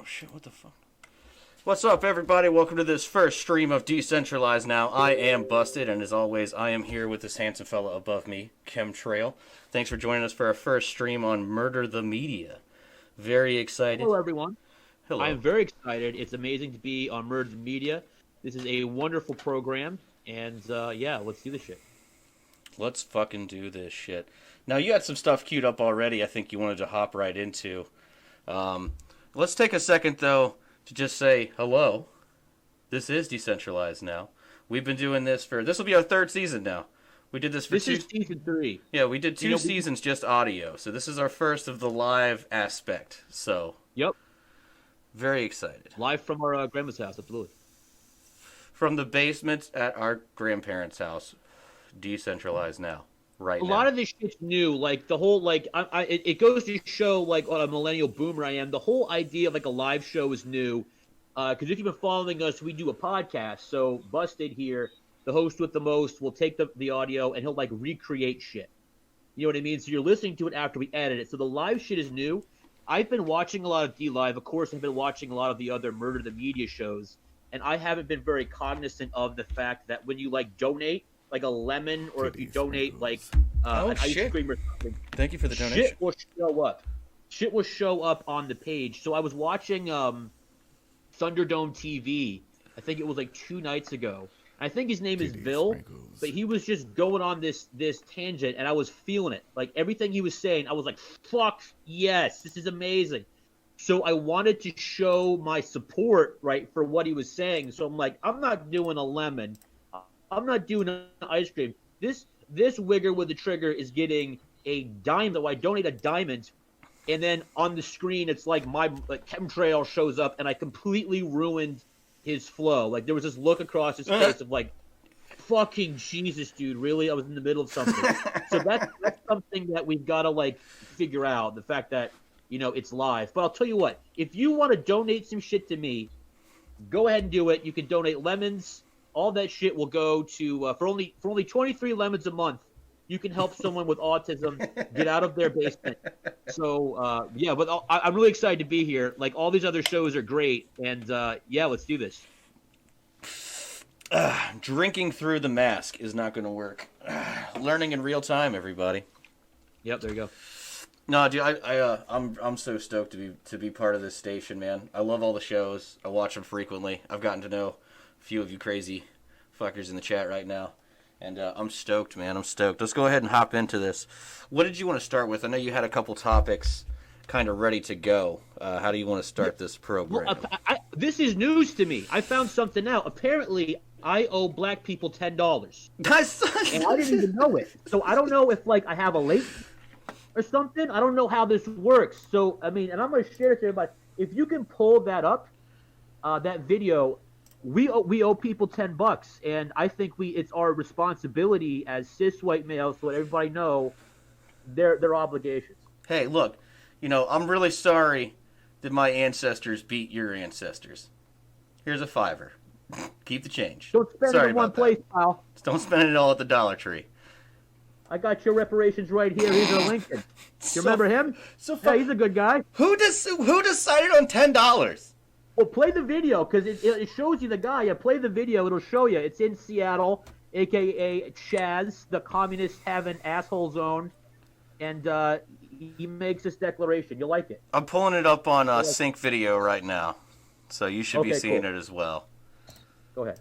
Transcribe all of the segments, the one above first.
shit, what the fuck? What's up, everybody? Welcome to this first stream of Decentralize now. I am Busted, and as always, I am here with this handsome fella above me, Chemtrail. Thanks for joining us for our first stream on Murder the Media. Very excited. Hello, everyone. Hello. I am very excited. It's amazing to be on Murder the Media. This is a wonderful program, and yeah, let's do this shit. Let's fucking do this shit. Now, you had some stuff queued up already I think you wanted to hop right into. Let's take a second, though, to just say hello. This is Decentralized now. We've been doing this for... This will be our third season now. We did this for This is season 3. Yeah, we did two seasons just audio. So this is our first of the live aspect. So... Yep. Very excited. Live from our grandma's house, absolutely. From the basement at our grandparents' house. Decentralized now. Right now. A lot of this shit's new. Like, the whole, like... it goes to show, like, what a millennial boomer I am. The whole idea of, like, a live show is new. Because if you've been following us, we do a podcast. So, Busted here, the host with the most, will take the audio and he'll, like, recreate shit. You know what I mean? So you're listening to it after we edit it. So the live shit is new. I've been watching a lot of D-Live. Of course, I've been watching a lot of the other Murder the Media shows. And I haven't been very cognizant of the fact that when you, like, donate, like a lemon, or if you donate, like, an ice cream or something. Thank you for the donation. Shit will show up. Shit will show up on the page. So I was watching Thunderdome TV. I think it was like 2 nights ago. I think his name is Bill, but he was just going on this tangent, and I was feeling it. Like, everything he was saying, I was like, fuck, yes, this is amazing. So I wanted to show my support, right, for what he was saying. So I'm like, I'm not doing a lemon. I'm not doing an ice cream. This wigger with the trigger is getting a diamond. I donate a diamond, and then on the screen it's like my chemtrail shows up, and I completely ruined his flow. Like, there was this look across his face of like, fucking Jesus, dude, really? I was in the middle of something. So that's something that we've got to, like, figure out, the fact that, you know, it's live. But I'll tell you what, if you want to donate some shit to me, go ahead and do it. You can donate lemons. All that shit will go to for only 23 lemons a month. You can help someone with autism get out of their basement. So yeah, but I'm really excited to be here. Like, all these other shows are great, and yeah, let's do this. Drinking through the mask is not going to work. Learning in real time, everybody. Yep, there you go. No, dude, I'm so stoked to be part of this station, man. I love all the shows. I watch them frequently. I've gotten to know a few of you crazy fuckers in the chat right now. And I'm stoked, man. I'm stoked. Let's go ahead and hop into this. What did you want to start with? I know you had a couple topics kind of ready to go. How do you want to start this program? Well, this is news to me. I found something out. Apparently, I owe black people $10. And I didn't even know it. So I don't know if, like, I have a late or something. I don't know how this works. So, I mean, and I'm going to share it to everybody. If you can pull that up, that video... We owe people $10, and I think it's our responsibility as cis white males to let everybody know their obligations. Hey, look, you know, I'm really sorry that my ancestors beat your ancestors. Here's a $5. Keep the change. Don't spend it in one place, pal. Just don't spend it all at the Dollar Tree. I got your reparations right here. Here's a Lincoln. You remember him? Yeah, he's a good guy. Who decided on $10? Well, play the video, because it shows you the guy. Yeah, play the video. It'll show you. It's in Seattle, a.k.a. Chaz, the communists have an asshole zone, and he makes this declaration. You'll like it. I'm pulling it up on Sync Video right now, so you should be seeing it as well. Go ahead.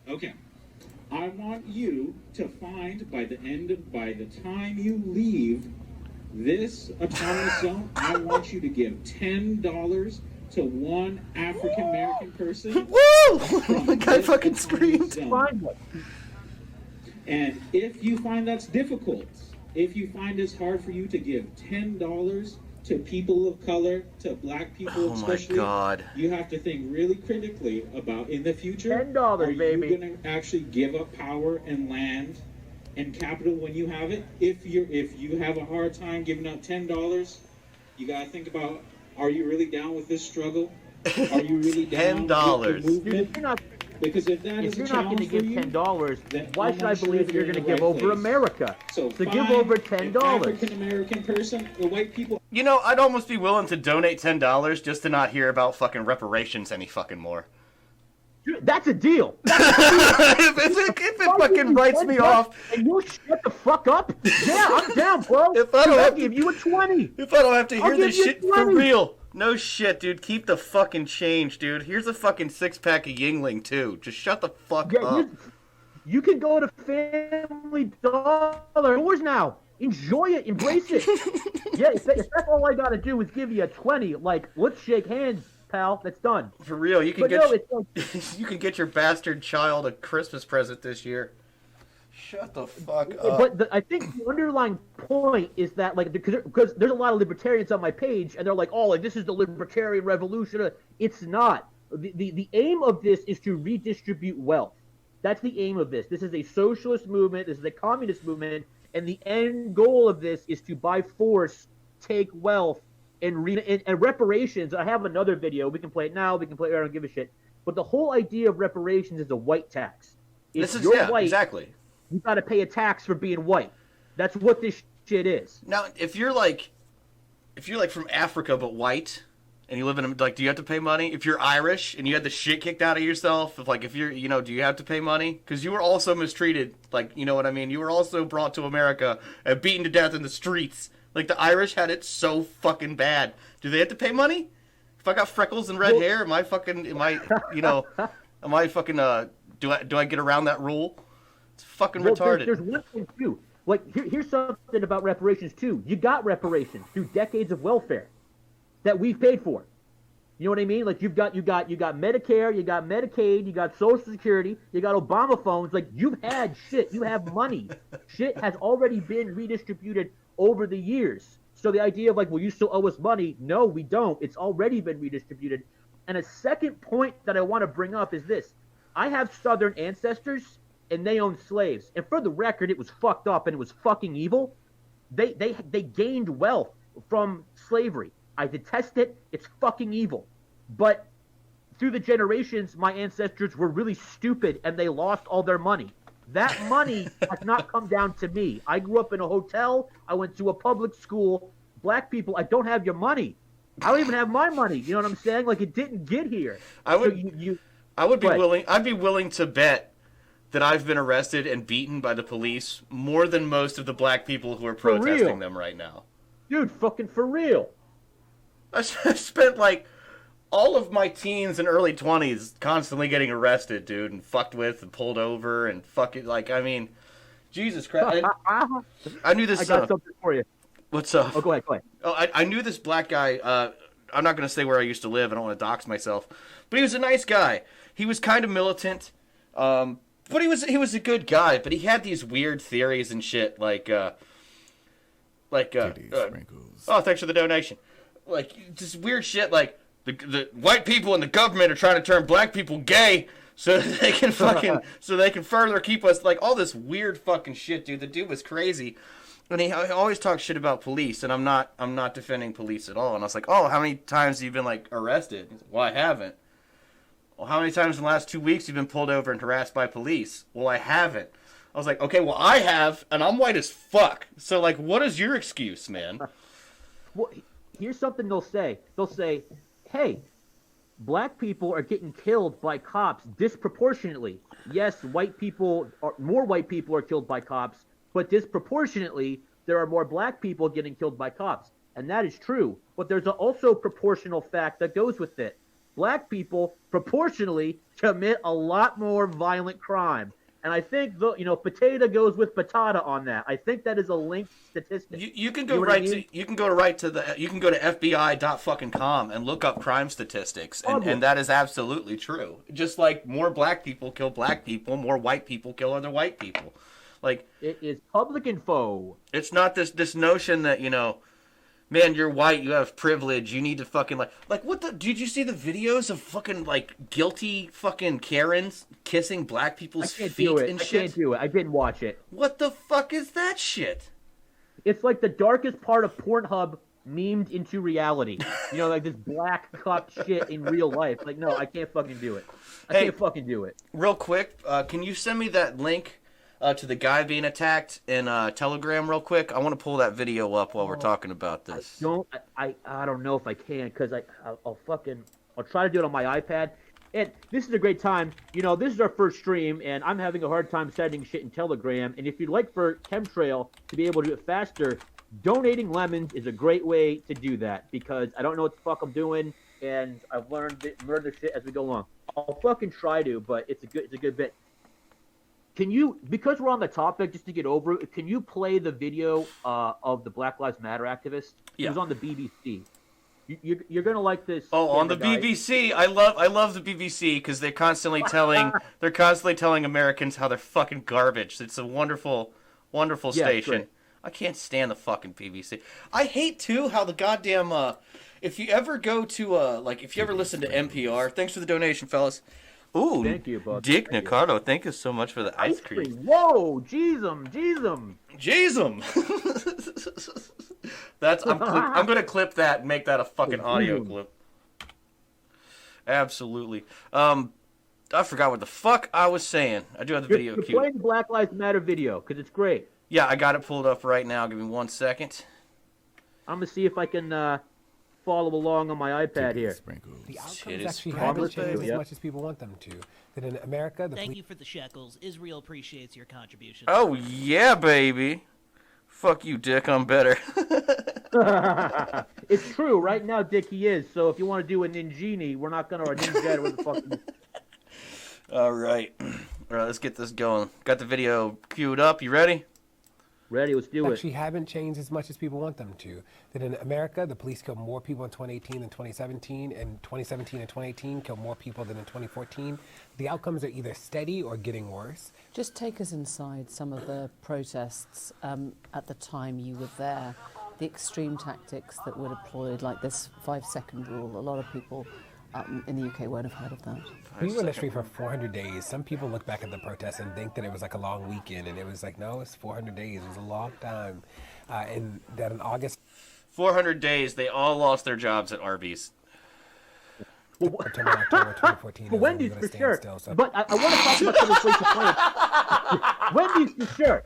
Okay. I want you to find by the time you leave this autonomous zone, I want you to give $10 to one African American person. Woo! The guy fucking screamed. And if you find that's difficult, if you find it's hard for you to give $10 to people of color, to black people especially, you have to think really critically about, in the future, $10, baby. Are you going to actually give up power and land and capital when you have it? If you have a hard time giving up $10, you got to think about, are you really down with this struggle? Are you really down with the movement? Because if you're not going to give $10, why should I believe that you're going to give over America? So give over $10. African American person, the white people. You know, I'd almost be willing to donate $10 just to not hear about fucking reparations any fucking more. Dude, that's a deal. If it fucking writes me off, and you'll shut the fuck up. Yeah, I'm down, bro. If I don't I'll have give you a 20. If I don't have to hear this shit for 20. real. No shit, dude. Keep the fucking change, dude. Here's a fucking 6-pack of Yingling, too. Just shut the fuck up. You can go to Family Dollar stores now. Enjoy it. Embrace it. Yeah, if that's all I got to do is give you a 20, like, let's shake hands, pal. That's done. For real, you can you can get your bastard child a Christmas present this year. Shut the fuck up. But I think the underlying point is that, like, because there's a lot of libertarians on my page, and they're like, oh, like, this is the libertarian revolution. It's not. The aim of this is to redistribute wealth. That's the aim of this. This is a socialist movement. This is a communist movement. And the end goal of this is to, by force, take wealth and reparations. I have another video. We can play it now. We can play it. I don't give a shit. But the whole idea of reparations is a white tax. If you're white, exactly. You got to pay a tax for being white. That's what this shit is. Now, if you're like from Africa but white, and you live in like, do you have to pay money? If you're Irish and you had the shit kicked out of yourself, if you're, do you have to pay money? Because you were also mistreated, like, you know what I mean? You were also brought to America and beaten to death in the streets. Like, the Irish had it so fucking bad. Do they have to pay money? If I got freckles and red hair, do I get around that rule? It's fucking retarded. There's one thing too. Like, here's something about reparations too. You got reparations through decades of welfare that we've paid for. You know what I mean? Like, you got Medicare, you got Medicaid, you got Social Security, you got Obama phones. Like, you've had shit. You have money. Shit has already been redistributed over the years. So the idea of, like, well, you still owe us money. No, we don't. It's already been redistributed. And a second point that I want to bring up is this. I have Southern ancestors, and they owned slaves. And for the record, it was fucked up and it was fucking evil. They gained wealth from slavery. I detest it. It's fucking evil. But through the generations, my ancestors were really stupid and they lost all their money. That money has not come down to me. I grew up in a hotel. I went to a public school. Black people, I don't have your money. I don't even have my money. You know what I'm saying? Like, it didn't get here. I'd be willing to bet that I've been arrested and beaten by the police more than most of the black people who are protesting them right now. Dude, fucking for real. I spent, like, all of my teens and early 20s constantly getting arrested, dude, and fucked with and pulled over and fucking, like, I mean, Jesus Christ. I knew this. I got something for you. What's up? Oh, go ahead. Oh, I knew this black guy. I'm not going to say where I used to live. I don't want to dox myself. But he was a nice guy. He was kind of militant. But he was a good guy. But he had these weird theories and shit, like oh, thanks for the donation. Like, just weird shit, like the white people in the government are trying to turn black people gay so they can further keep us, like, all this weird fucking shit, dude. The dude was crazy. And he always talks shit about police, and I'm not defending police at all. And I was like, oh, how many times have you been, like, arrested? He's like, well, I haven't. Well, how many times in the last 2 weeks you've been pulled over and harassed by police? Well, I haven't. I was like, okay, well, I have, and I'm white as fuck. So, like, what is your excuse, man? Well, here's something they'll say. They'll say, hey, black people are getting killed by cops disproportionately. Yes, more white people are killed by cops, but disproportionately, there are more black people getting killed by cops. And that is true. But there's also proportional fact that goes with it. Black people proportionally commit a lot more violent crime. And I think, potato goes with patata on that. I think that is a linked statistic. You can go you can go to FBI.com and look up crime statistics, and that is absolutely true. Just like more black people kill black people, more white people kill other white people. Like, it is public info. It's not this notion that, man, you're white, you have privilege, you need to fucking, like what the, did you see the videos of fucking, like, guilty fucking Karens kissing black people's feet and shit? I can't do it. I didn't watch it. What the fuck is that shit? It's like the darkest part of Pornhub memed into reality. Like this black cup shit in real life. Like, no, I can't fucking do it. I can't fucking do it. Real quick, can you send me that link to the guy being attacked in Telegram real quick? I want to pull that video up while we're talking about this. I don't know if I can, because I'll try to do it on my iPad. And this is a great time. You know, this is our first stream, and I'm having a hard time sending shit in Telegram. And if you'd like for Chemtrail to be able to do it faster, donating lemons is a great way to do that, because I don't know what the fuck I'm doing, and I've learned murder shit as we go along. I'll fucking try to, but it's a good bit. Can you, because we're on the topic, just to get over it, can you play the video of the Black Lives Matter activist? Yeah. It was on the BBC. You're gonna like this. Oh, on the BBC, I love the BBC because they're constantly telling Americans how they're fucking garbage. It's a wonderful station. I can't stand the fucking BBC. I hate too how the goddamn if you ever go to if you ever listen to NPR, thanks for the donation, fellas. Ooh, thank you, bud. Dick Nicardo, thank you so much for the ice cream. Whoa, jeez 'em. I'm gonna clip that and make that a fucking audio clip. Absolutely. I forgot what the fuck I was saying. I do have the video You're queued. playing the Black Lives Matter video because it's great. Yeah, I got it pulled up right now. Give me 1 second. I'm gonna see if I can follow along on my iPad here. The outcomes actually haven't changed as much as people want them to. That in America, Thank you for the shekels. Israel appreciates your contribution. Oh yeah, baby. Fuck you, Dick. I'm better. It's true. Right now, Dick, he is. So if you want to do a Ninjini, we're not gonna, or a Ninja, what the fuck. All right. All right, let's get this going. Got the video queued up. You ready? Ready, let's do it. Actually haven't changed as much as people want them to. That in America, the police killed more people in 2018 than 2017, and 2017 and 2018 killed more people than in 2014. The outcomes are either steady or getting worse. Just take us inside some of the protests at the time you were there. The extreme tactics that were deployed, like this 5-second rule. A lot of people in the UK won't have heard of that. We were in the street for 400 days. Some people look back at the protests and think that it was like a long weekend, and it was like, no, it's 400 days. It was a long time. And that in August... 400 days, they all lost their jobs at Arby's. September, October 2014. For Wendy's, for sure. Still, so. But I want to talk about some of the Wendy's, for sure.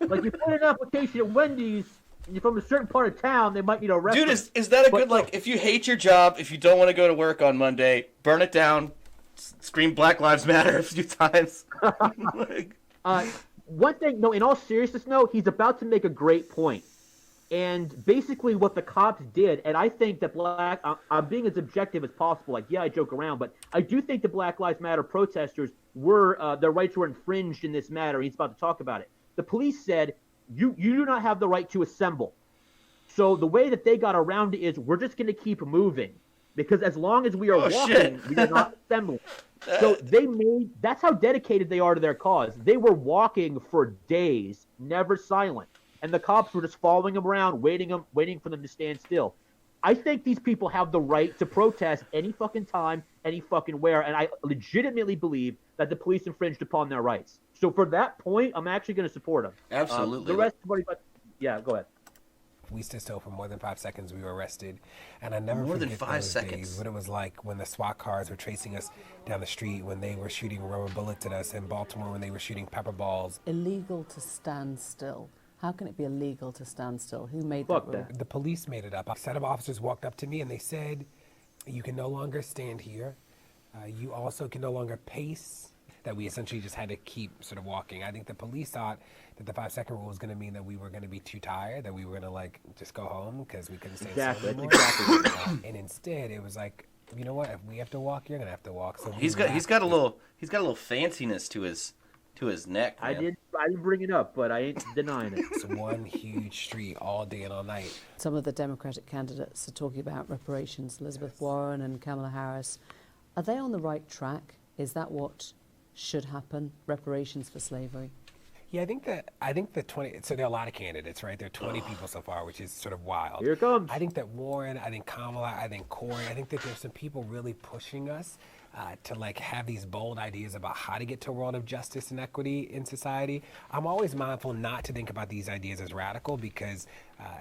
Like, you put an application at Wendy's, and you're from a certain part of town, they might need a reference. Dude, is that a good, if you hate your job, if you don't want to go to work on Monday, burn it down, scream Black Lives Matter a few times. One thing, no, in all seriousness, no, he's about to make a great point. And basically what the cops did, and I think that I'm being as objective as possible. Like, yeah, I joke around, but I do think the Black Lives Matter protesters their rights were infringed in this matter. He's about to talk about it. The police said, you do not have the right to assemble. So the way that they got around it is, we're just going to keep moving. Because as long as we are walking, we are not assembling. So that's how dedicated they are to their cause. They were walking for days, never silent. And the cops were just following them around, waiting for them to stand still. I think these people have the right to protest any fucking time, any fucking where, and I legitimately believe that the police infringed upon their rights. So for that point, I'm actually going to support them. Absolutely. The rest, yeah, go ahead. We stood still for more than 5 seconds. We were arrested, and I never more forget than 5 those seconds. days. What it was like when the SWAT cars were chasing us down the street, when they were shooting rubber bullets at us in Baltimore, when they were shooting pepper balls. Illegal to stand still. How can it be illegal to stand still? Who made that rule? The police made it up. A set of officers walked up to me and they said, "You can no longer stand here. You also can no longer pace." That we essentially just had to keep sort of walking. I think the police thought that the 5-second rule was going to mean that we were going to be too tired, that we were going to just go home because we couldn't stay still anymore. Exactly. And instead, it was like, you know what? If we have to walk, you're going to have to walk. So he's got a little fanciness to his neck. Man. I didn't bring it up, but I ain't denying it. It's one huge street all day and all night. Some of the Democratic candidates are talking about reparations. Elizabeth Warren and Kamala Harris. Are they on the right track? Is that what should happen? Reparations for slavery? Yeah, I think that 20. So there are a lot of candidates, right? There are 20 people so far, which is sort of wild. Here it comes. I think that Warren, I think Kamala, I think Corey. I think that there's some people really pushing us to have these bold ideas about how to get to a world of justice and equity in society. I'm always mindful not to think about these ideas as radical because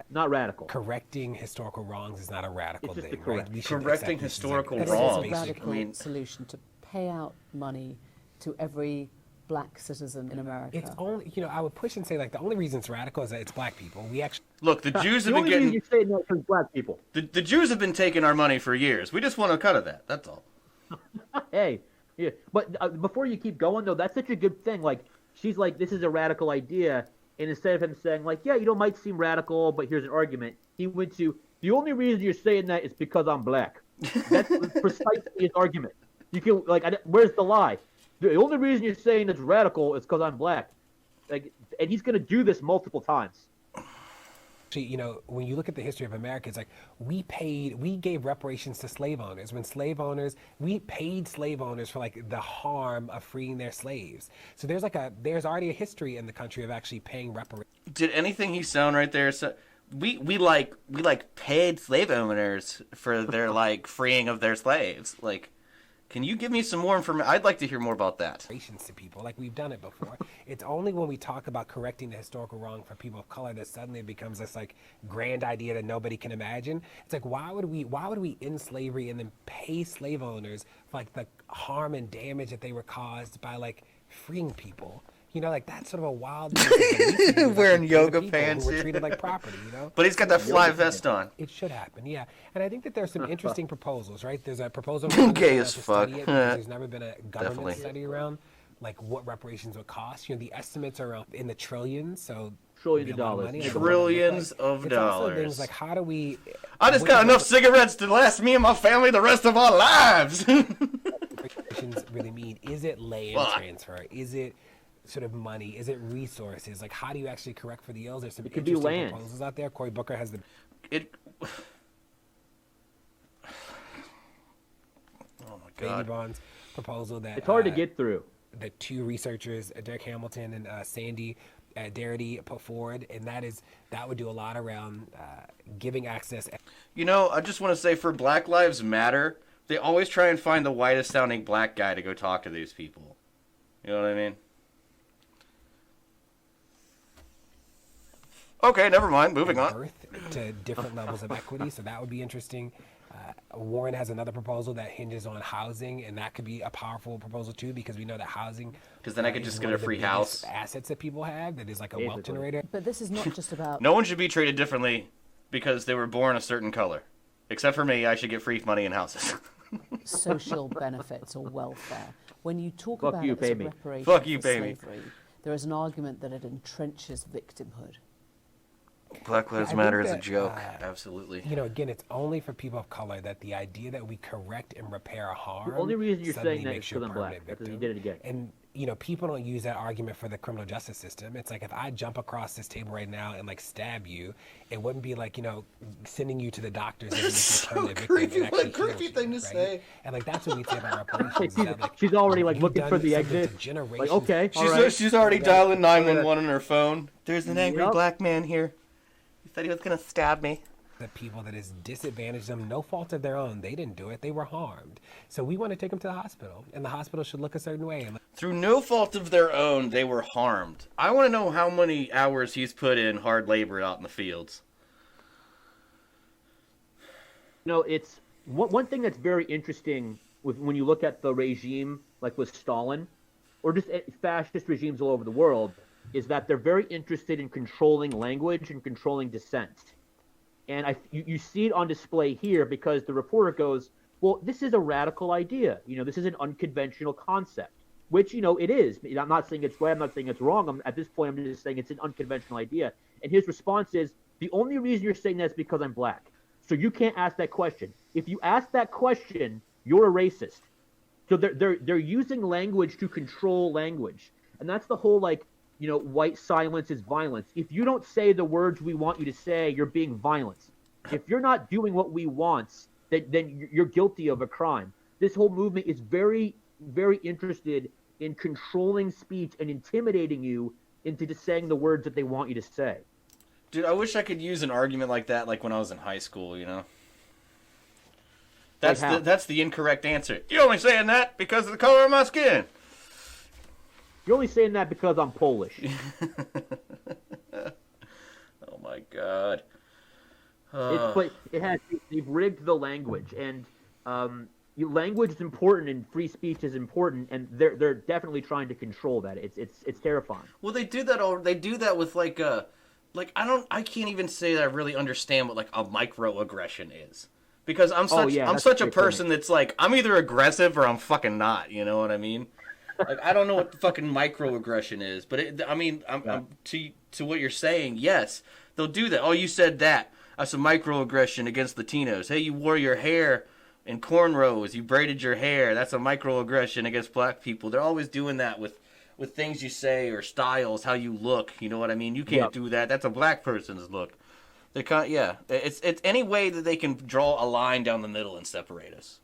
not radical. Correcting historical wrongs is not a radical it's just thing. Correct. Right? Correcting historical It's wrongs. a radical solution to pay out money to every black citizen in America. It's only, I would push and say, like, the only reason it's radical is that it's black people. We actually Look, the Jews have The been only reason getting you're saying that because black people. the Jews have been taking our money for years. We just want a cut of that. That's all. Hey, yeah, but before you keep going though, that's such a good thing. Like she's like, this is a radical idea, and instead of him saying like, yeah, might seem radical, but here's an argument, he went to the only reason you're saying that is because I'm black. That's precisely his argument. You can where's the lie? The only reason you're saying it's radical is because I'm black. Like, and he's gonna do this multiple times. when you look at the history of America, it's like we gave reparations to slave owners. We paid slave owners for like the harm of freeing their slaves. So there's already a history in the country of actually paying reparations. Did anything he sound right there? So we paid slave owners for their like freeing of their slaves. Like, can you give me some more information? I'd like to hear more about that. To people, like we've done it before. It's only when we talk about correcting the historical wrong for people of color that suddenly it becomes this like grand idea that nobody can imagine. It's like why would we end slavery and then pay slave owners for like the harm and damage that they were caused by like freeing people? Like that's sort of a wild wearing yoga pants, who were treated like property. But he's got that fly vest on. It should happen, yeah. And I think that there's some interesting proposals, right? There's a proposal gay as fuck. There's never been a government Definitely. study around like what reparations would cost. The estimates are around in the trillions, so Trillions of dollars. Trillions of it's also dollars. things like how do we? I just got enough cigarettes to last me and my family the rest of our lives. Reparations really mean? Is it land transfer? Is it sort of money? Is it resources? Like, how do you actually correct for the ills? There's some It could be interesting land. proposals out there. Cory Booker has the. Oh my Baby god. bonds proposal that It's hard to get through. the two researchers, Derek Hamilton and Sandy Darity, put forward, and that would do a lot around giving access. I just want to say for Black Lives Matter, they always try and find the whitest sounding black guy to go talk to these people. You know what I mean? Okay, never mind. Moving on. Birth to different levels of equity, so that would be interesting. Warren has another proposal that hinges on housing, and that could be a powerful proposal too, because we know that housing. Because then I could is just one get a of the free biggest house. Assets that people have that is like a wealth Basically. generator. But this is not just about No one should be treated differently because they were born a certain color. Except for me, I should get free money and houses. social benefits or welfare. When you talk Fuck about you, it as pay a me. reparation Fuck you, for pay me. slavery, there is an argument that it entrenches victimhood. Black Lives I Matter think is a that, joke. Absolutely. Again, it's only for people of color that the idea that we correct and repair harm. The only reason you're suddenly saying that is makes you a because I'm black. permanent Because you victim. did it again. And people don't use that argument for the criminal justice system. It's like if I jump across this table right now and like stab you, it wouldn't be like sending you to the doctors. And So permanent victim. creepy. It What a actually creepy heals thing you, to right? say. And like that's what we say about reparations. is that, like, She's already like you've looking done for the something to exit. Like, generations. okay, all She's, right. she's already dialing 911 on her phone. There's an angry Yep. black man here. He said he was going to stab me. The people that has disadvantaged them, no fault of their own. They didn't do it. They were harmed. So we want to take them to the hospital, and the hospital should look a certain way. And Through no fault of their own, they were harmed. I want to know how many hours he's put in hard labor out in the fields. It's one thing that's very interesting when you look at the regime, like with Stalin, or just fascist regimes all over the world, is that they're very interested in controlling language and controlling dissent. And you see it on display here because the reporter goes, well, this is a radical idea. This is an unconventional concept, which, it is. I'm not saying it's right. I'm not saying it's wrong. At this point, I'm just saying it's an unconventional idea. And his response is, the only reason you're saying that is because I'm black. So you can't ask that question. If you ask that question, you're a racist. So they're using language to control language. And that's the whole, white silence is violence. If you don't say the words we want you to say, you're being violent. If you're not doing what we want, then you're guilty of a crime. This whole movement is very, very interested in controlling speech and intimidating you into just saying the words that they want you to say. Dude, I wish I could use an argument like that like when I was in high school, That's Like how? that's the incorrect answer. You're only saying that because of the color of my skin. You're only saying that because I'm Polish. Oh my god. But they've rigged the language, and language is important and free speech is important, and they're definitely trying to control that. It's terrifying. Well, they do that. They do that with like I can't even say that I really understand what like a microaggression is, because I'm such a person that's like, I'm either aggressive or I'm fucking not. You know what I mean? Like, I don't know what the fucking microaggression is, but I'm to what you're saying. Yes, they'll do that. Oh, you said that. That's a microaggression against Latinos. Hey, you wore your hair in cornrows. You braided your hair. That's a microaggression against black people. They're always doing that with things you say or styles, how you look. You know what I mean? You can't do that. That's a black person's look. They can't. Yeah, it's any way that they can draw a line down the middle and separate us.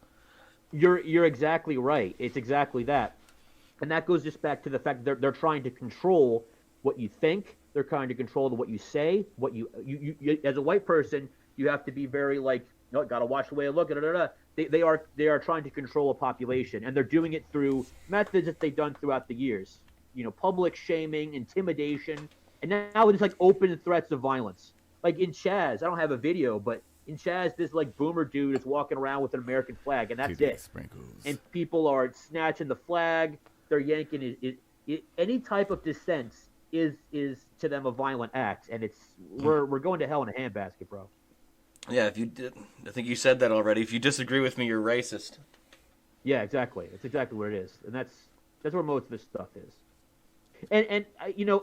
You're exactly right. It's exactly that, and that goes just back to the fact that they're trying to control what you think. They're trying to control what you say. What you as a white person, you have to be very like, gotta watch the way I look. They are trying to control a population, and they're doing it through methods that they've done throughout the years. Public shaming, intimidation, and now it's like open threats of violence. Like in Chaz, I don't have a video, but in Chaz, this like boomer dude is walking around with an American flag, and that's it. Sprinkles. And people are snatching the flag. They're yanking it. Any type of dissent is to them a violent act, and we're going to hell in a handbasket, bro. Yeah, I think you said that already. If you disagree with me, you're racist. Yeah, exactly. That's exactly where it is, and that's where most of this stuff is. And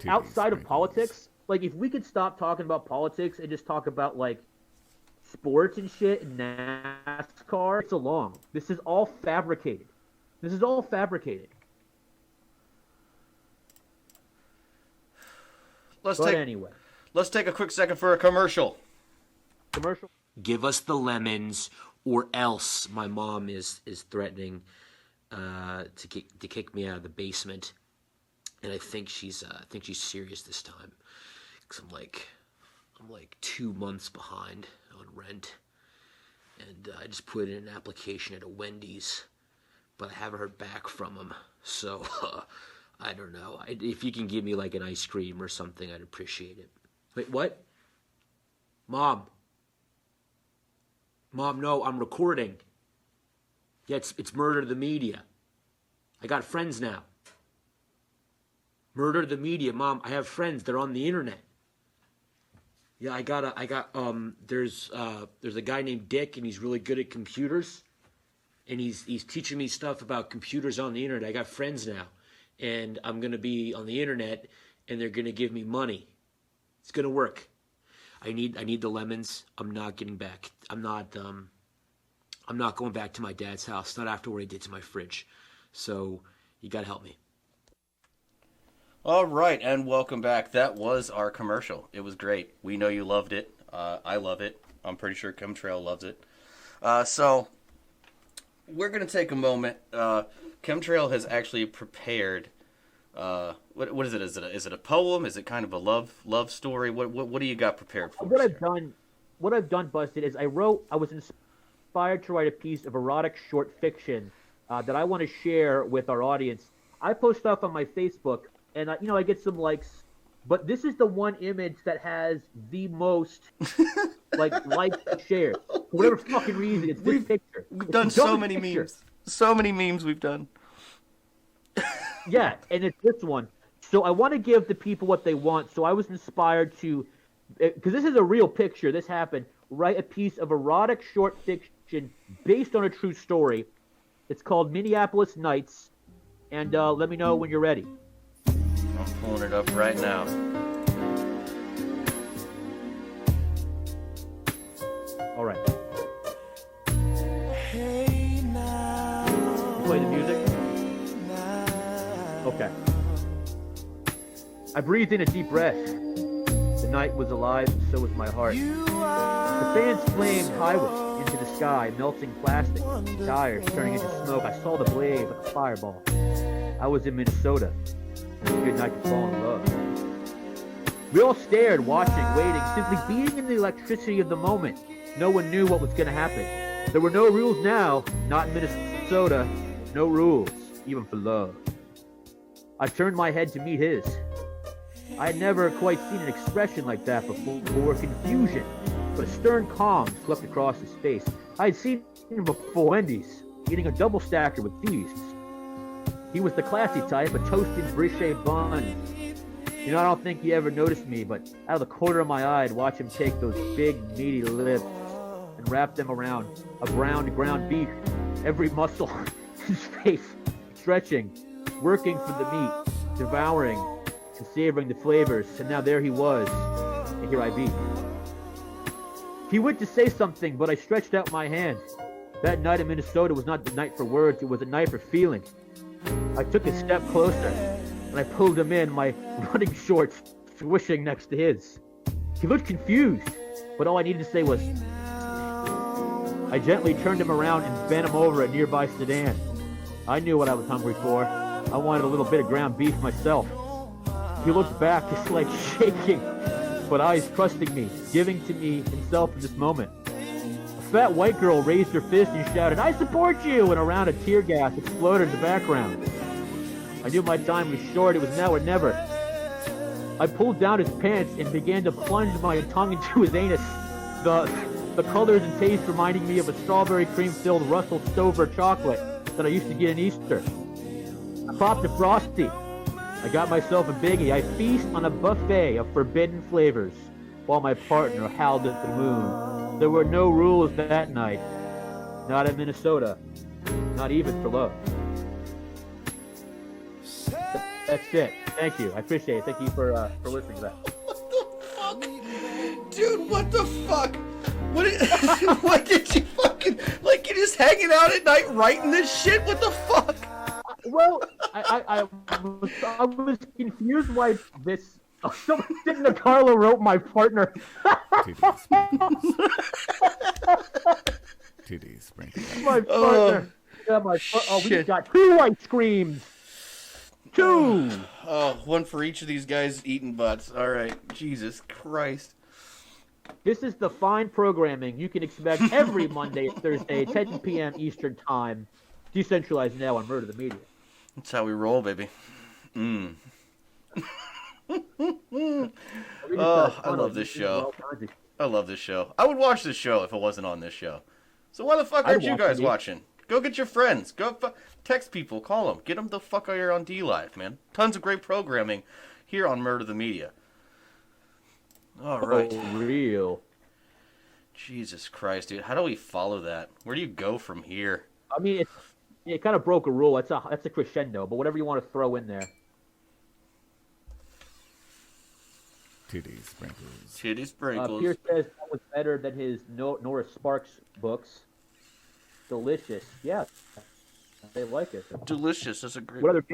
outside of politics, like if we could stop talking about politics and just talk about like sports and shit and NASCAR, it's along. This is all fabricated. Let's take a quick second for a commercial. Give us the lemons, or else my mom is threatening to kick me out of the basement, and I think she's serious this time, because I'm like 2 months behind on rent, and I just put in an application at a Wendy's, but I haven't heard back from them. So I don't know. If you can give me like an ice cream or something, I'd appreciate it. Wait, what? Mom, no, I'm recording. Yeah, it's Murder the Media. I got friends now. Murder the Media, Mom. I have friends. They're on the internet. Yeah, there's a guy named Dick, and he's really good at computers, and he's teaching me stuff about computers on the internet. I got friends now, and I'm gonna be on the internet, and they're gonna give me money. It's gonna work. I need the lemons. I'm not getting back. I'm not going back to my dad's house. Not after what he did to my fridge. So you gotta help me. All right, and welcome back. That was our commercial. It was great. We know you loved it. I love it. I'm pretty sure Chemtrail loves it. So we're gonna take a moment. Chemtrail has actually prepared. What is it? Is it a poem? Is it kind of a love story? What do you got prepared for? What I've done, Busted, is I was inspired to write a piece of erotic short fiction that I want to share with our audience. I post stuff on my Facebook, and I get some likes, but this is the one image that has the most likes and shares. For whatever fucking reason, it's this picture. We've done so many memes. So many memes we've done. Yeah, and it's this one. So I want to give the people what they want. So I was inspired to, because this is a real picture. This happened. Write a piece of erotic short fiction based on a true story. It's called Minneapolis Nights. And let me know when you're ready. I'm pulling it up right now. All right. Play the music. Okay. I breathed in a deep breath. The night was alive, and so was my heart. The fans flamed highway into the sky, melting plastic, tires turning into smoke. I saw the blaze like a fireball. I was in Minnesota. It was a good night to fall in love. We all stared, watching, waiting, simply being in the electricity of the moment. No one knew what was going to happen. There were no rules now, not in Minnesota. No rules, even for love. I turned my head to meet his. I had never quite seen an expression like that before, confusion, but a stern calm swept across his face. I had seen him before Wendy's. eating a double stacker with cheese. He was the classy type, a toasted brioche bun. You know, I don't think he ever noticed me, but out of the corner of my eye, I'd watch him take those big, meaty lips and wrap them around a browned ground beef, every muscle in his face stretching, working for the meat, devouring and savoring the flavors. And now there he was, and here I be. He went to say something, but I stretched out my hand. That night in Minnesota was not the night for words, it was a night for feeling. I took a step closer, and I pulled him in, my running shorts swishing next to his. He looked confused, but all I needed to say was, I gently turned him around and bent him over a nearby sedan. I knew what I was hungry for. I wanted a little bit of ground beef myself. He looked back, his legs shaking, but eyes trusting me, giving to me himself in this moment. A fat white girl raised her fist and shouted, I support you! And a round of tear gas exploded in the background. I knew my time was short, it was now or never. I pulled down his pants and began to plunge my tongue into his anus. The colors and taste reminding me of a strawberry cream-filled Russell Stover chocolate that I used to get in Easter. I popped a Frosty. I got myself a biggie. I feast on a buffet of forbidden flavors while my partner howled at the moon. There were no rules that night. Not in Minnesota. Not even for love. That's it. Thank you. I appreciate it. Thank you for listening to that. What the fuck? Dude, what the fuck? What did you fucking... Like, you're just hanging out at night writing this shit? What the fuck? Well, I was confused why this... Someone in the Carlo wrote my partner. TD sprinkle. My partner. Yeah, we got 2 ice creams. 2. Oh, one for each of these guys eating butts. All right. Jesus Christ. This is the fine programming you can expect every Monday and Thursday, 10 p.m. Eastern Time. Decentralize now on Murder the Media. That's how we roll, baby. Oh, I love this show. I love this show. I would watch this show if it wasn't on this show. So why the fuck aren't you guys watching? Go get your friends. Go text people. Call them. Get them the fuck out here on D-Live, man. Tons of great programming here on Murder the Media. All right. Oh, real. Jesus Christ, dude. How do we follow that? Where do you go from here? I mean, it kind of broke a rule. That's a crescendo, but whatever you want to throw in there. Titty sprinkles. Titty sprinkles. Pierce says that was better than his Nora Sparks books. Delicious. Yeah. They like it. Delicious. That's a great... What other...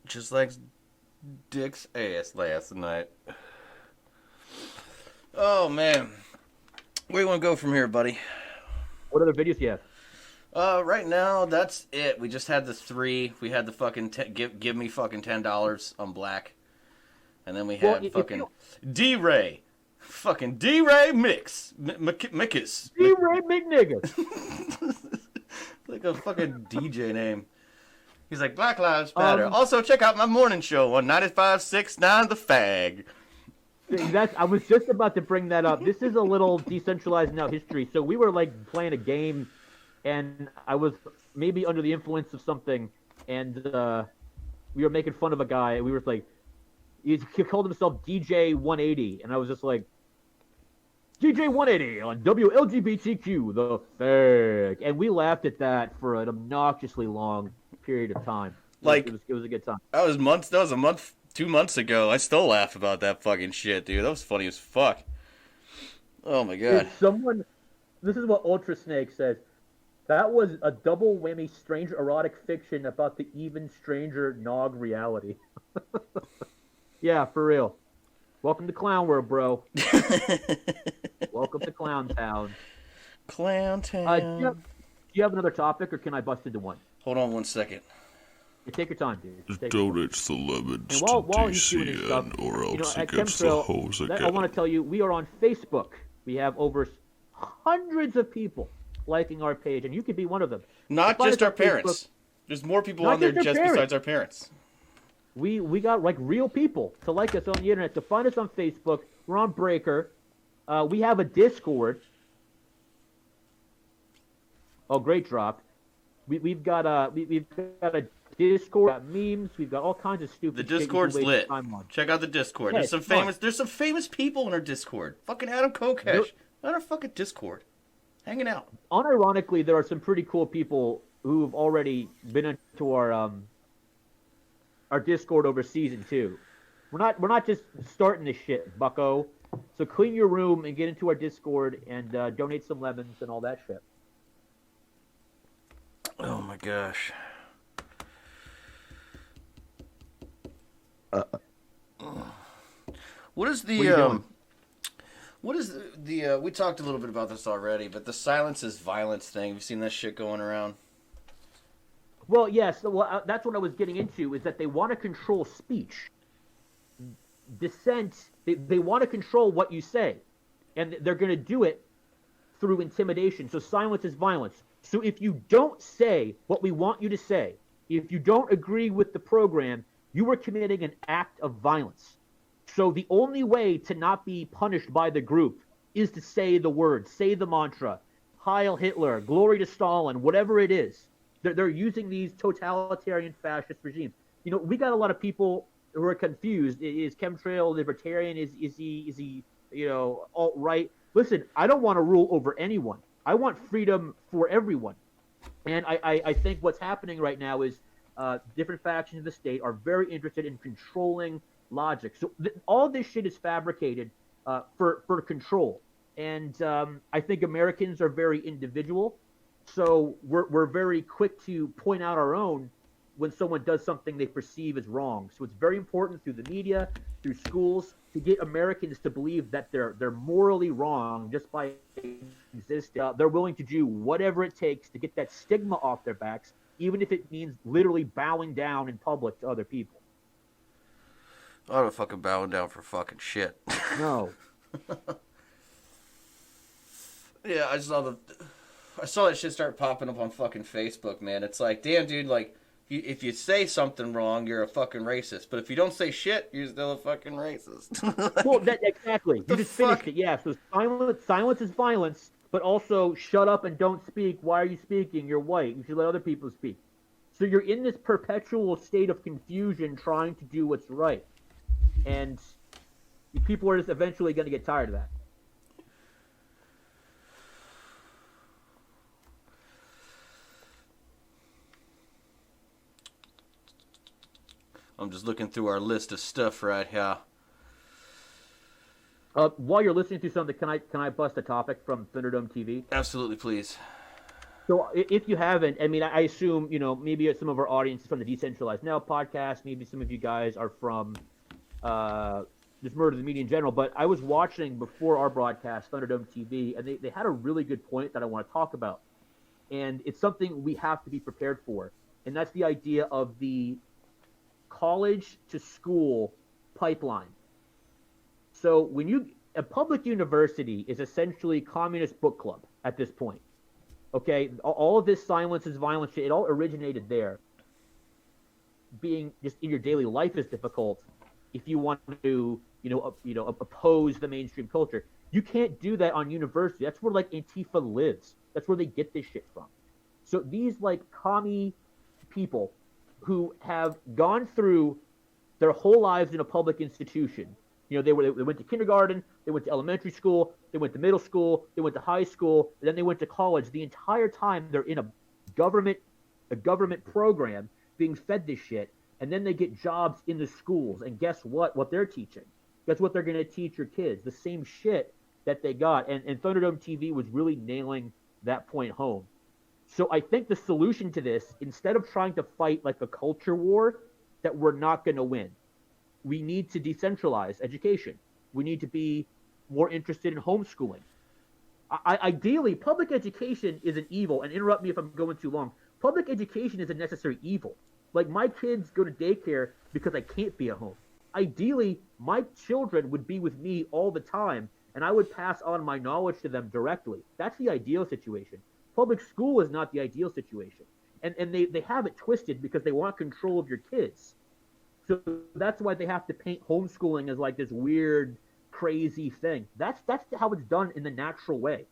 Just like Dick's ass last night. Oh, man. Where do you want to go from here, buddy? What other videos do you have? Right now, that's it. We just had the 3. We had the fucking... give me fucking $10 on Black. And then we had fucking D-Ray. Fucking D-Ray Mix. Mickus. D-Ray McNiggas. Like a fucking DJ name. He's like, Black Lives Matter. Also, check out my morning show on 95.69 The Fag. I was just about to bring that up. This is a little decentralized now history. So we were like playing a game, and I was maybe under the influence of something, and we were making fun of a guy. And we were like, he called himself DJ 180, and I was just like, DJ 180 on WLGBTQ, the fag. And we laughed at that for an obnoxiously long period of time. Like, it was a good time. That was a month, 2 months ago. I still laugh about that fucking shit, dude. That was funny as fuck. Oh my god. This is what Ultra Snake says. That was a double whammy strange erotic fiction about the even stranger Nog reality. Yeah, for real. Welcome to Clown World, bro. Welcome to Clown Town. Clown Town. Do you have another topic, or can I bust into one? Hold on 1 second. Yeah, take your time, dude. Donates the lemons to DCN, or else he gets the hose again. I want to tell you, we are on Facebook. We have over hundreds of people liking our page, and you could be one of them. Not just our parents. There's more people on there just besides our parents. We got like real people to like us on the internet. To find us on Facebook, we're on Breaker. We have a Discord. Oh, great drop. We've got a Discord, got memes, we've got all kinds of stupid. The shit you can Discord's waste lit. time on. Check out the Discord. Yeah, There's some famous people in our Discord. Fucking Adam Kokesh on our fucking Discord, hanging out. Unironically, there are some pretty cool people who've already been into our Discord over season 2. We're not just starting this shit, bucko. So clean your room and get into our Discord and donate some lemons and all that shit. Oh my gosh. What is the we talked a little bit about this already, but the silence is violence thing. Have you seen that shit going around? Well, yes. Well, that's what I was getting into, is that they want to control speech. Dissent, they want to control what you say. And they're going to do it through intimidation. So silence is violence. So if you don't say what we want you to say, if you don't agree with the program, you are committing an act of violence. So the only way to not be punished by the group is to say the words, say the mantra, Heil Hitler, glory to Stalin, whatever it is. They're using these totalitarian fascist regimes. You know, we got a lot of people who are confused. Is chemtrail libertarian? Is he alt-right? Listen, I don't want to rule over anyone. I want freedom for everyone. And I think what's happening right now is different factions of the state are very interested in controlling logic. So all this shit is fabricated for control. And I think Americans are very individual. So we're very quick to point out our own when someone does something they perceive as wrong. So it's very important through the media, through schools, to get Americans to believe that they're morally wrong just by existing. They're willing to do whatever it takes to get that stigma off their backs, even if it means literally bowing down in public to other people. I'm not fucking bowing down for fucking shit. No. Yeah, I saw that shit start popping up on fucking Facebook, man. It's like, damn, dude, like, if you say something wrong, you're a fucking racist. But if you don't say shit, you're still a fucking racist. Well, exactly. You just finished it. Yeah, so silence is violence, but also shut up and don't speak. Why are you speaking? You're white. You should let other people speak. So you're in this perpetual state of confusion trying to do what's right. And people are just eventually going to get tired of that. I'm just looking through our list of stuff right here. While you're listening to something, can I bust a topic from Thunderdome TV? Absolutely, please. So if you haven't, I mean, I assume, maybe some of our audience is from the Decentralize Now podcast. Maybe some of you guys are from just Murder the Media in general. But I was watching before our broadcast, Thunderdome TV, and they had a really good point that I want to talk about. And it's something we have to be prepared for. And that's the idea of the college to school pipeline. So a public university is essentially communist book club at this point. Okay, all of this silence is violence shit, it all originated there. Being just in your daily life is difficult if you want to, oppose the mainstream culture. You can't do that on university. That's where like Antifa lives. That's where they get this shit from. So these like commie people who have gone through their whole lives in a public institution. They went to kindergarten, they went to elementary school, they went to middle school, they went to high school, and then they went to college. The entire time they're in a government program being fed this shit, and then they get jobs in the schools. And guess what they're teaching? Guess what they're going to teach your kids? The same shit that they got. And Thunderdome TV was really nailing that point home. So I think the solution to this, instead of trying to fight like a culture war that we're not going to win, we need to decentralize education. We need to be more interested in homeschooling. Ideally, public education is an evil, and interrupt me if I'm going too long. Public education is a necessary evil. Like, my kids go to daycare because I can't be at home. Ideally, my children would be with me all the time, and I would pass on my knowledge to them directly. That's the ideal situation. Public school is not the ideal situation. And they have it twisted because they want control of your kids. So that's why they have to paint homeschooling as like this weird, crazy thing. That's how it's done in the natural way.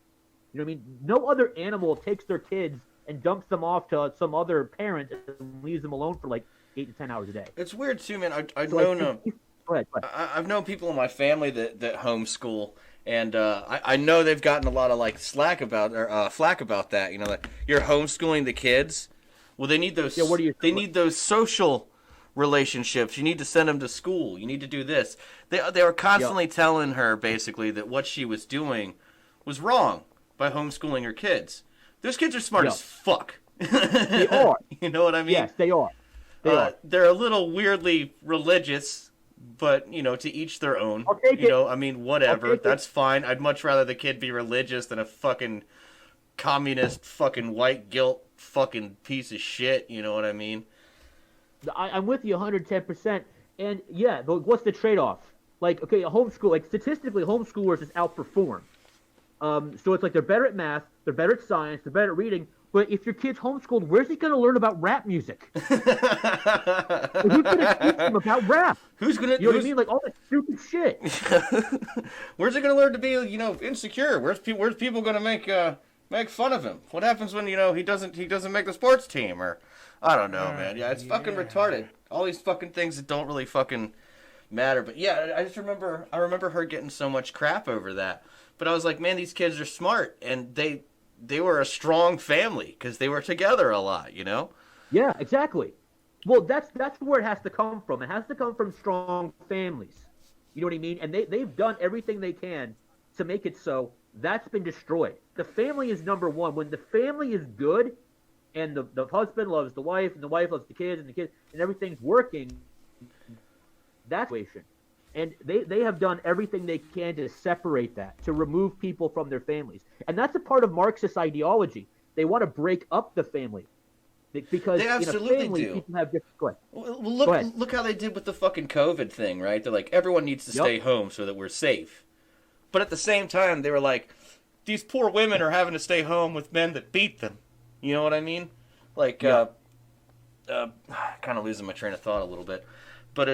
You know what I mean? No other animal takes their kids and dumps them off to some other parent and leaves them alone for like 8 to 10 hours a day. It's weird too, man. I've So, known go ahead. I've known people in my family that homeschool, and I know they've gotten a lot of like flack about that. You know, that you're homeschooling the kids. Well, they need those. Yeah, what are you? They need those social relationships. You need to send them to school. You need to do this. They were constantly telling her basically that what she was doing was wrong by homeschooling her kids. Those kids are smart as fuck. They are. You know what I mean? Yes, they are. They're a little weirdly religious, but, you know, to each their own. I'll take you it. know, I mean, whatever. I'll That's fine. I'd much rather the kid be religious than a fucking communist fucking white guilt fucking piece of shit. You know what I mean? I'm with you 110%. And yeah, but what's the trade-off? Like, okay, a homeschool, like statistically, homeschoolers just outperform. So it's like they're better at math, they're better at science, they're better at reading. But if your kid's homeschooled, where's he going to learn about rap music? Who's going to teach him about rap? Who's going to? You know what I mean? Like all that stupid shit. Where's he going to learn to be, you know, insecure? Where's people going to make fun of him? What happens when, you know, he doesn't make the sports team? Or I don't know, man. Yeah, it's fucking retarded. All these fucking things that don't really fucking matter. But yeah, I remember her getting so much crap over that. But I was like, man, these kids are smart, and they were a strong family because they were together a lot, you know? Yeah, exactly. Well, that's where it has to come from. It has to come from strong families. You know what I mean? And they've done everything they can to make it so. That's been destroyed. The family is number one. When the family is good and the husband loves the wife and the wife loves the kids and everything's working, that's the situation. And they have done everything they can to separate that, to remove people from their families. And that's a part of Marxist ideology. They want to break up the family. Because they absolutely in a family, do. People have different... Go ahead. Well, look how they did with the fucking COVID thing, right? They're like, everyone needs to stay home so that we're safe. But at the same time, they were like, these poor women are having to stay home with men that beat them. You know what I mean? Like, kind of losing my train of thought a little bit. But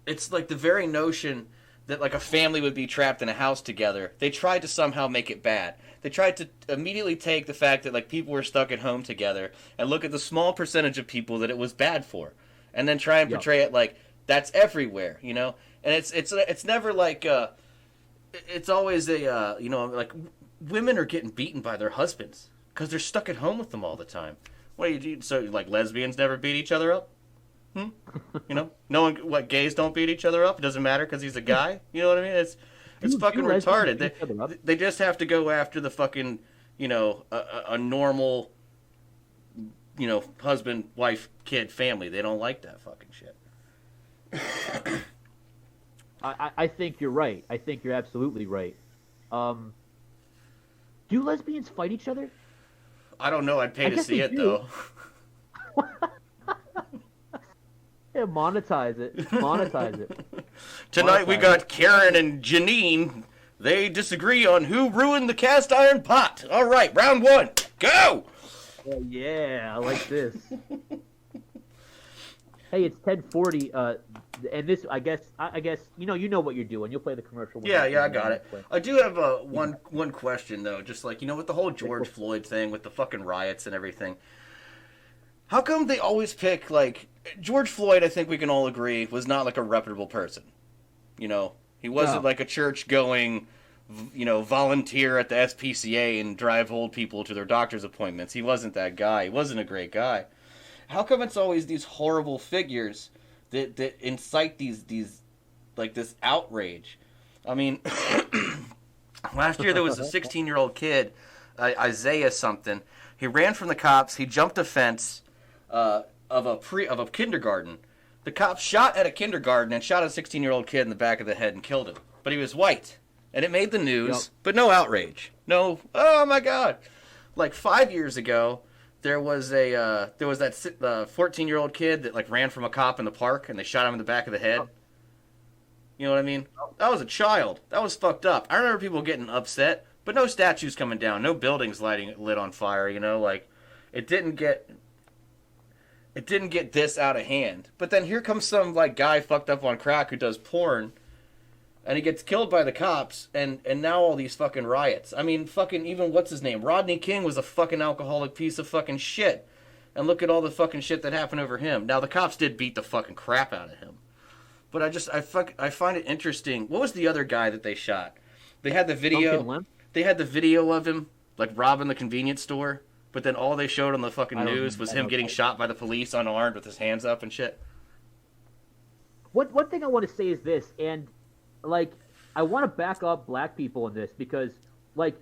it's like the very notion that like a family would be trapped in a house together. They tried to somehow make it bad. They tried to immediately take the fact that like people were stuck at home together and look at the small percentage of people that it was bad for, and then try and portray it like that's everywhere, you know. And it's never like it's always a you know, like women are getting beaten by their husbands because they're stuck at home with them all the time. What do you do? So like lesbians never beat each other up? You know, gays don't beat each other up. It doesn't matter because he's a guy. You know what I mean? It's fucking retarded. They just have to go after the fucking, you know, a normal, you know, husband, wife, kid, family. They don't like that fucking shit. I think you're right. I think you're absolutely right. Do lesbians fight each other? I don't know. I'd pay to see it, though. Yeah, monetize it. Monetize it. Tonight we got Karen and Janine. They disagree on who ruined the cast iron pot. All right, round one. Go! Yeah, I like this. Hey, it's 10:40. And this, I guess, you know what you're doing. You'll play the commercial. Yeah, I got it. I do have one question though. Just like, you know, with the whole George Floyd thing, with the fucking riots and everything. How come they always pick, like, George Floyd, I think we can all agree, was not, like, a reputable person. You know, he wasn't, like, a church-going, you know, volunteer at the SPCA and drive old people to their doctor's appointments. He wasn't that guy. He wasn't a great guy. How come it's always these horrible figures that incite these, like, this outrage? I mean, last year there was a 16-year-old kid, Isaiah something. He ran from the cops. He jumped a fence. Of a kindergarten. The cops shot at a kindergarten and shot a 16-year-old kid in the back of the head and killed him. But he was white. And it made the news, but no outrage. No, oh my God. Like 5 years ago, there was that 14-year-old kid that like ran from a cop in the park and they shot him in the back of the head. You know what I mean? That was a child. That was fucked up. I remember people getting upset, but no statues coming down, no buildings lit on fire, you know, like it didn't get this out of hand. But then here comes some like guy fucked up on crack who does porn, and he gets killed by the cops, and now all these fucking riots. I mean, fucking even what's his name? Rodney King was a fucking alcoholic piece of fucking shit. And look at all the fucking shit that happened over him. Now the cops did beat the fucking crap out of him. But I find it interesting. What was the other guy that they shot? They had the video. They had the video of him like robbing the convenience store, but then all they showed on the fucking news was him getting shot by the police unarmed with his hands up and shit. One thing I want to say is this, and like I want to back up black people in this because like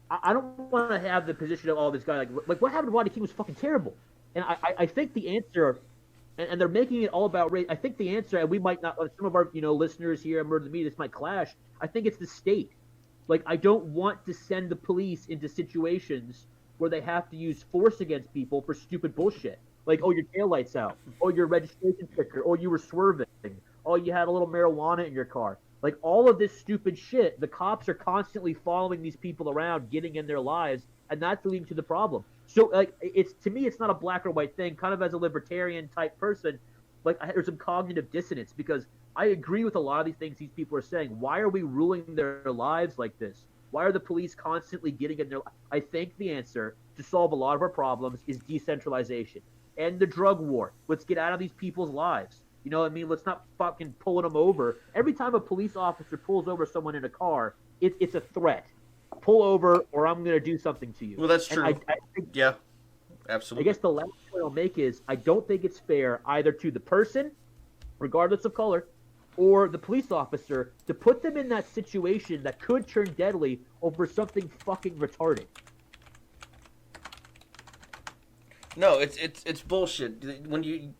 I don't want to have the position of this guy like what happened to Rodney King was fucking terrible, and I think the answer. And they're making it all about race. I think the answer, and we might not, some of our listeners here at Murder the Media, this might clash. I think it's the state. Like, I don't want to send the police into situations where they have to use force against people for stupid bullshit. Like, oh, your taillight's out. Oh, your registration sticker. Oh, you were swerving. Oh, you had a little marijuana in your car. Like, all of this stupid shit, the cops are constantly following these people around, getting in their lives, and that's leading to the problem. So, like, to me, it's not a black or white thing. Kind of as a libertarian type person, like, there's some cognitive dissonance because I agree with a lot of these things these people are saying. Why are we ruling their lives like this? Why are the police constantly getting in their? I think the answer to solve a lot of our problems is decentralization and the drug war. Let's get out of these people's lives. You know what I mean? Let's not fucking pulling them over. Every time a police officer pulls over someone in a car, it's a threat. Pull over or I'm going to do something to you. Well, that's true. I think, yeah, absolutely. I guess the last point I'll make is I don't think it's fair either to the person, regardless of color, or the police officer to put them in that situation that could turn deadly over something fucking retarded. No, it's bullshit. When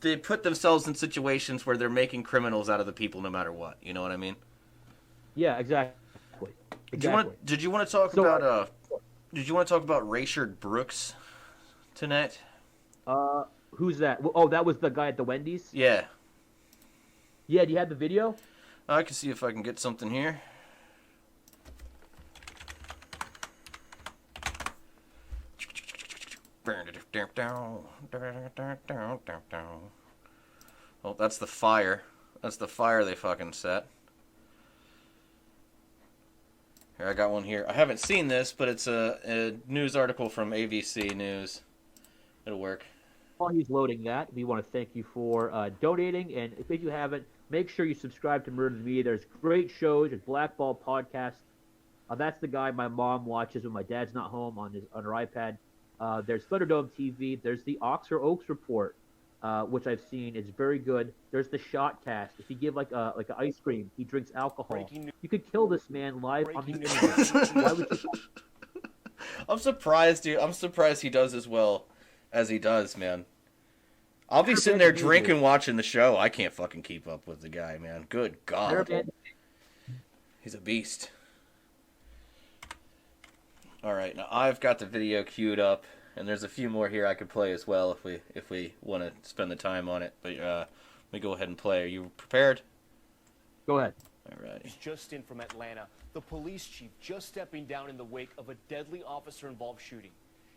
they put themselves in situations where they're making criminals out of the people no matter what. You know what I mean? Yeah, exactly. Did you want to talk about Did you want to talk about Rayshard Brooks tonight? Who's that? Oh, that was the guy at the Wendy's? Yeah. Yeah, do you have the video? I can see if I can get something here. Oh, that's the fire. That's the fire they fucking set. Here, I got one here. I haven't seen this, but it's a news article from ABC News. It'll work. While he's loading that, we want to thank you for donating, and if you haven't, make sure you subscribe to Murder the Media. There's great shows. There's Blackball podcast. That's the guy my mom watches when my dad's not home on her iPad. There's Thunderdome TV. There's the Oxford Oaks Report, which I've seen. It's very good. There's the Shotcast. If you give like an ice cream, he drinks alcohol. You could kill this man live on the internet. Why would you? I'm surprised, dude. I'm surprised he does as well as he does, man. I'll be sitting there drinking, watching the show. I can't fucking keep up with the guy, man. Good God. He's a beast. All right, now I've got the video queued up, and there's a few more here I could play as well if we want to spend the time on it. But let me go ahead and play. Are you prepared? Go ahead. All right. Just in from Atlanta, the police chief just stepping down in the wake of a deadly officer-involved shooting.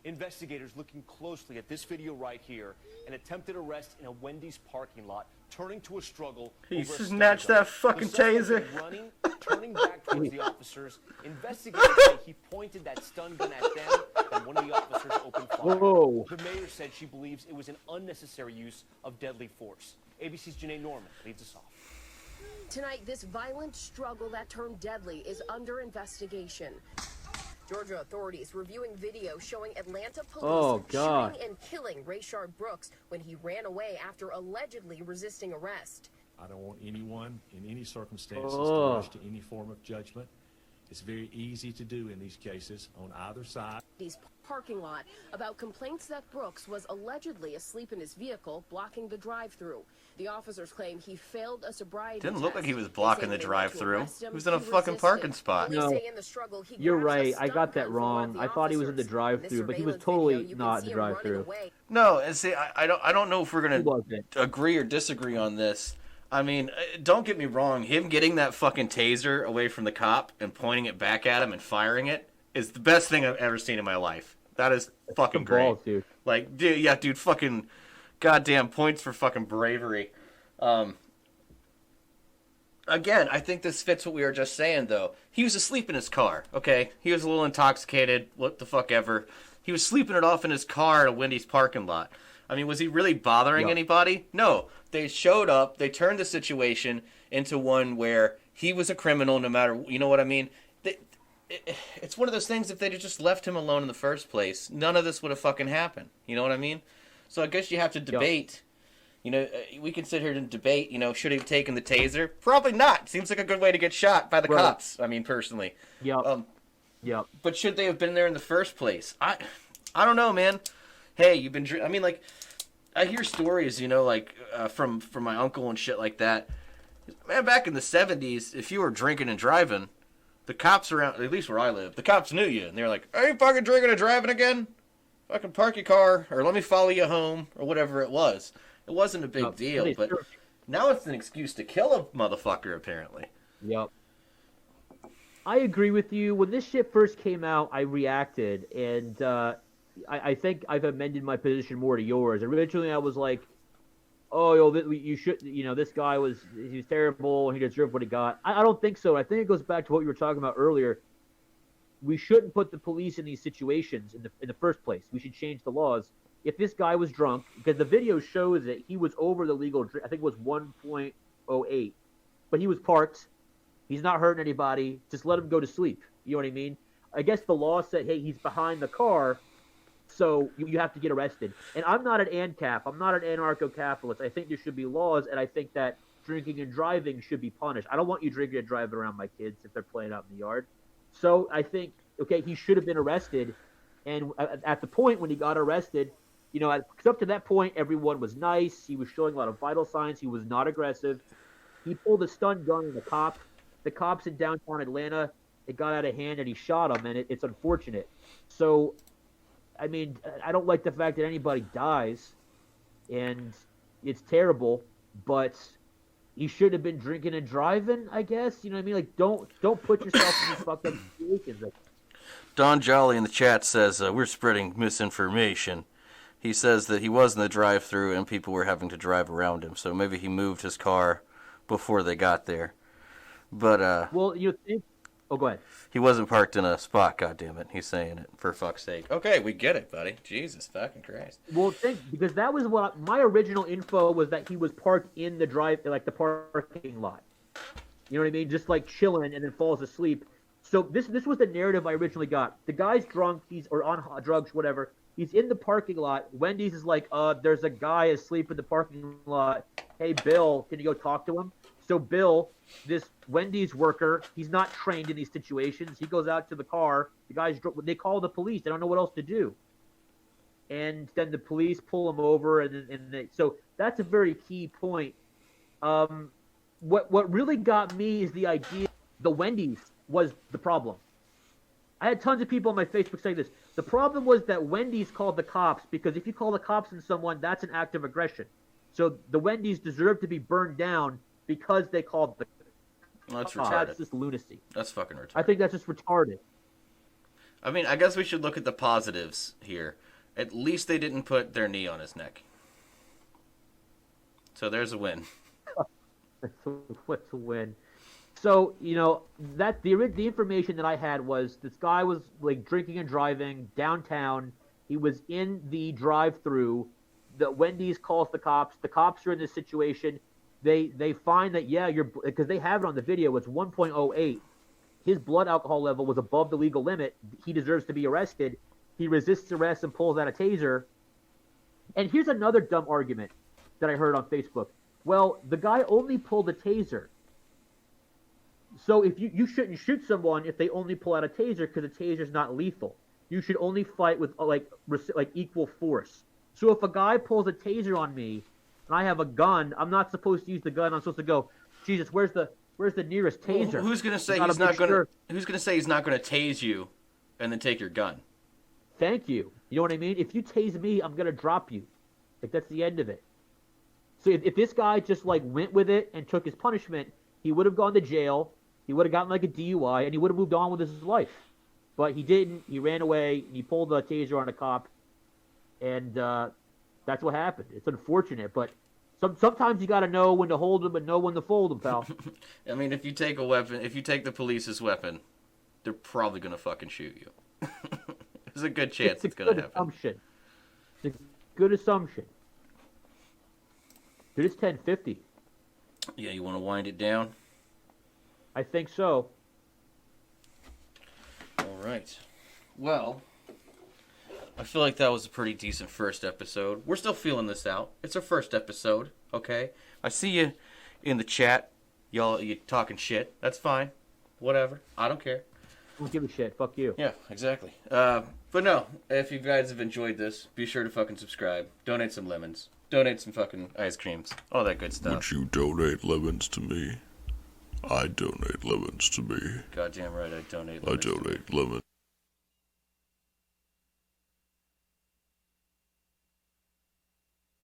Investigators looking closely at this video right here, an attempted arrest in a Wendy's parking lot, turning to a struggle. He snatched that fucking taser. Running, turning back towards the officers. Investigators say he pointed that stun gun at them, and one of the officers opened fire. Whoa. The mayor said she believes it was an unnecessary use of deadly force. ABC's Janae Norman leads us off. Tonight, this violent struggle that turned deadly is under investigation. Georgia authorities reviewing video showing Atlanta police shooting and killing Rayshard Brooks when he ran away after allegedly resisting arrest. I don't want anyone in any circumstances to rush to any form of judgment. It's very easy to do in these cases on either side. Parking lot about complaints that Brooks was allegedly asleep in his vehicle, blocking the drive-through. The officers claim he failed a sobriety Didn't look like he was blocking the drive-through. He was in a He fucking parking resisted. spot. No, Say in the struggle, he you're grabs a right. I stun got that gun from one of wrong. the I thought he was in the officers. drive-through, but he was Surveillance totally video, you can not in see the him running drive-through. away. No, and see, I don't know if we're gonna agree or disagree on this. I mean, don't get me wrong. Him getting that fucking taser away from the cop and pointing it back at him and firing it is the best thing I've ever seen in my life. That is fucking great. Balls, dude. Like, dude, fucking goddamn points for fucking bravery. again, I think this fits what we were just saying, though. He was asleep in his car, okay? He was a little intoxicated, what the fuck ever. He was sleeping it off in his car in a Wendy's parking lot. I mean, was he really bothering anybody? No. They showed up, they turned the situation into one where he was a criminal no matter, you know what I mean? It's one of those things, if they'd just left him alone in the first place, none of this would have fucking happened. You know what I mean? So I guess you have to debate. You know, we can sit here and debate, you know, should he have taken the taser? Probably not. Seems like a good way to get shot by the cops, I mean, personally. But should they have been there in the first place? I don't know, man. Hey, you've been... I mean, like, I hear stories, you know, like, from my uncle and shit like that. Man, back in the 70s, if you were drinking and driving, the cops around, at least where I live, the cops knew you. And they were like, are you fucking drinking and driving again? Fucking park your car, or let me follow you home, or whatever it was. It wasn't a big deal, but now it's an excuse to kill a motherfucker, apparently. Yep. I agree with you. When this shit first came out, I reacted, and I think I've amended my position more to yours. Originally, I was like, oh, you should, you know, this guy was terrible, and he deserved what he got. I don't think so. I think it goes back to what you were talking about earlier. We shouldn't put the police in these situations in the first place. We should change the laws. If this guy was drunk, because the video shows that he was over the legal, I think it was 1.08, but he was parked. He's not hurting anybody. Just let him go to sleep. You know what I mean? I guess the law said, hey, he's behind the car, so you have to get arrested. And I'm not an ANCAP. I'm not an anarcho-capitalist. I think there should be laws, and I think that drinking and driving should be punished. I don't want you drinking and driving around my kids if they're playing out in the yard. So I think, okay, he should have been arrested. And at the point when he got arrested, you know, because up to that point, everyone was nice. He was showing a lot of vital signs. He was not aggressive. He pulled a stun gun on the cop. The cops in downtown Atlanta, it got out of hand, and he shot him, and it's unfortunate. So, I mean, I don't like the fact that anybody dies, and it's terrible, but he should have been drinking and driving, I guess. You know what I mean? Like, don't put yourself in these fucked up situations. Like, Don Jolly in the chat says, we're spreading misinformation. He says that he was in the drive-thru and people were having to drive around him, so maybe he moved his car before they got there. But, well, you think... Oh, go ahead. He wasn't parked in a spot, goddammit. He's saying it, for fuck's sake. Okay, we get it, buddy. Jesus fucking Christ. Well, because that was what... My original info was that he was parked in the the parking lot. You know what I mean? Just, like, chilling and then falls asleep. So this was the narrative I originally got. The guy's drunk, or on drugs, whatever. He's in the parking lot. Wendy's is like, there's a guy asleep in the parking lot. Hey, Bill, can you go talk to him? So Bill, this Wendy's worker, he's not trained in these situations. He goes out to the car. The guys, they call the police. They don't know what else to do. And then the police pull him over. So that's a very key point. What really got me is the idea the Wendy's was the problem. I had tons of people on my Facebook saying this. The problem was that Wendy's called the cops, because if you call the cops on someone, that's an act of aggression. So the Wendy's deserve to be burned down because they called the cops. That's retarded. That's just lunacy. That's fucking retarded. I think that's just retarded. I mean, I guess we should look at the positives here. At least they didn't put their knee on his neck. So there's a win. What's a win? So, you know, that the information that I had was this guy was like drinking and driving downtown. He was in the drive-through. The Wendy's calls the cops. The cops are in this situation. They find that, yeah, because they have it on the video. It's 1.08. His blood alcohol level was above the legal limit. He deserves to be arrested. He resists arrest and pulls out a taser. And here's another dumb argument that I heard on Facebook. Well, the guy only pulled a taser. So if you shouldn't shoot someone if they only pull out a taser, because a taser's not lethal. You should only fight with like equal force. So if a guy pulls a taser on me and I have a gun, I'm not supposed to use the gun. I'm supposed to go, Jesus, where's the nearest taser? Well, who's gonna say he's not gonna? Who's gonna say he's not gonna tase you, and then take your gun? Thank you. You know what I mean? If you tase me, I'm gonna drop you. Like, that's the end of it. So if this guy just like went with it and took his punishment, he would have gone to jail. He would have gotten like a DUI, and he would have moved on with his life. But he didn't. He ran away. He pulled the taser on a cop, and that's what happened. It's unfortunate, but Sometimes you got to know when to hold them and know when to fold them, pal. I mean, if you take a weapon, if you take the police's weapon, they're probably gonna fucking shoot you. There's a good chance it's gonna happen. Assumption. It's a good assumption. Dude, it's 10:50. Yeah, you want to wind it down? I think so. All right. Well, I feel like that was a pretty decent first episode. We're still feeling this out. It's our first episode, okay? I see you in the chat. Y'all, you talking shit. That's fine. Whatever. I don't care. Don't give a shit. Fuck you. Yeah, exactly. But no, if you guys have enjoyed this, be sure to fucking subscribe. Donate some lemons. Donate some fucking ice creams. All that good stuff. Would you donate lemons to me? I donate lemons to me. Goddamn right I donate lemons. I donate lemons.